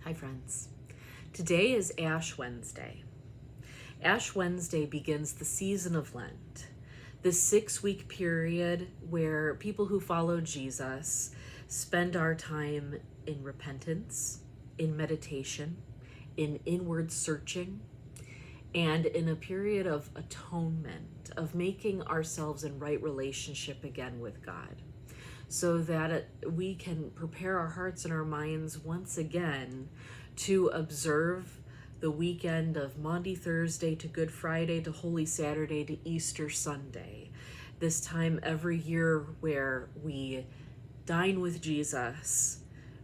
Hi friends. Today is Ash Wednesday. Ash Wednesday begins the season of Lent, this 6-week period where people who follow Jesus spend our time in repentance, in meditation, in inward searching, and in a period of atonement, of making ourselves in right relationship again with God, so that we can prepare our hearts and our minds once again to observe the weekend of Maundy Thursday to Good Friday to Holy Saturday to Easter Sunday. This time every year where we dine with Jesus,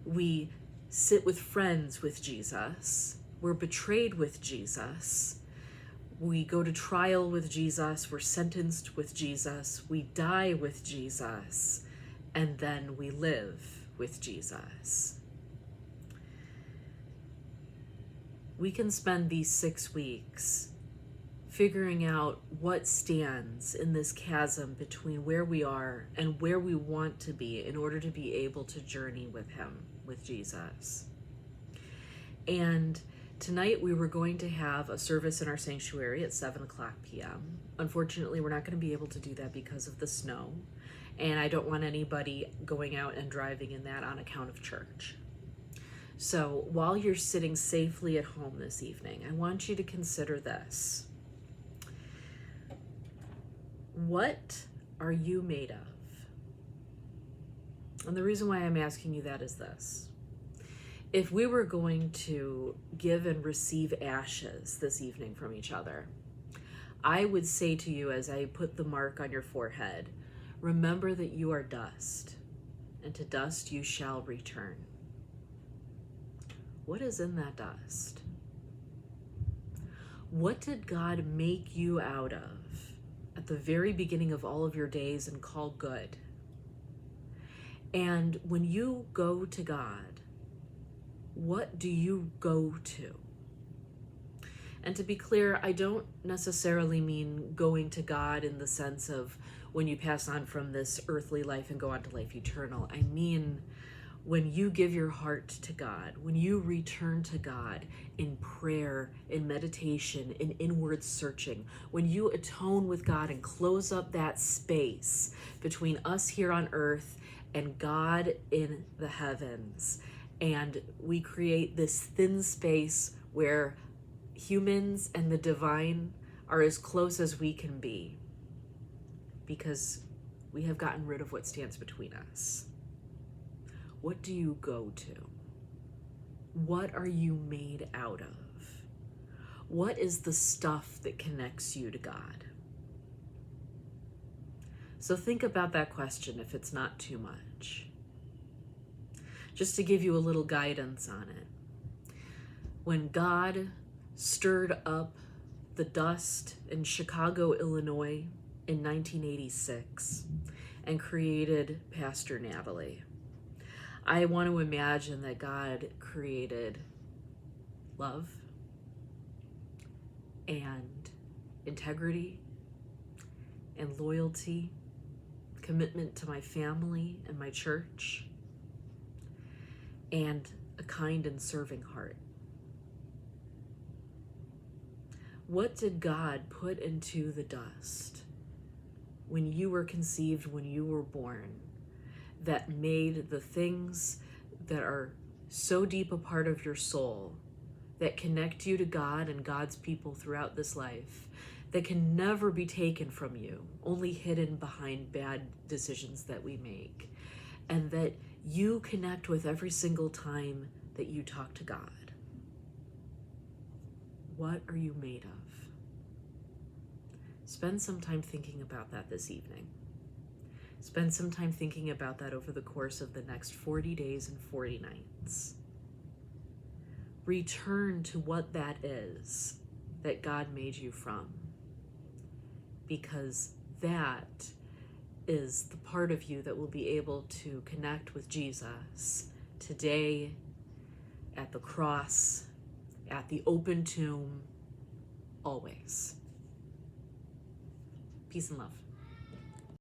we sit with friends with Jesus, we're betrayed with Jesus, we go to trial with Jesus, we're sentenced with Jesus, we die with Jesus, and then we live with Jesus. We can spend these 6 weeks figuring out what stands in this chasm between where we are and where we want to be in order to be able to journey with Him, with Jesus. And tonight we were going to have a service in our sanctuary at 7:00 p.m. Unfortunately, we're not going to be able to do that because of the snow, and I don't want anybody going out and driving in that on account of church. So while you're sitting safely at home this evening, I want you to consider this. What are you made of? And the reason why I'm asking you that is this. If we were going to give and receive ashes this evening from each other, I would say to you as I put the mark on your forehead, remember that you are dust, and to dust you shall return. What is in that dust? What did God make you out of at the very beginning of all of your days and call good? And when you go to God, what do you go to? And to be clear, I don't necessarily mean going to God in the sense of when you pass on from this earthly life and go on to life eternal. I mean, when you give your heart to God, when you return to God in prayer, in meditation, in inward searching, when you atone with God and close up that space between us here on earth and God in the heavens, and we create this thin space where humans and the divine are as close as we can be, because we have gotten rid of what stands between us. What do you go to? What are you made out of? What is the stuff that connects you to God? So think about that question if it's not too much. Just to give you a little guidance on it. When God stirred up the dust in Chicago, Illinois in 1986 and created Pastor Natalie, I want to imagine that God created love and integrity and loyalty, commitment to my family and my church, and a kind and serving heart. What did God put into the dust when you were conceived, when you were born, that made the things that are so deep a part of your soul, that connect you to God and God's people throughout this life, that can never be taken from you, only hidden behind bad decisions that we make, and that you connect with every single time that you talk to God? What are you made of? Spend some time thinking about that this evening. Spend some time thinking about that over the course of the next 40 days and 40 nights. Return to what that is that God made you from, because that is the part of you that will be able to connect with Jesus today, at the cross, at the open tomb, always. Peace and love.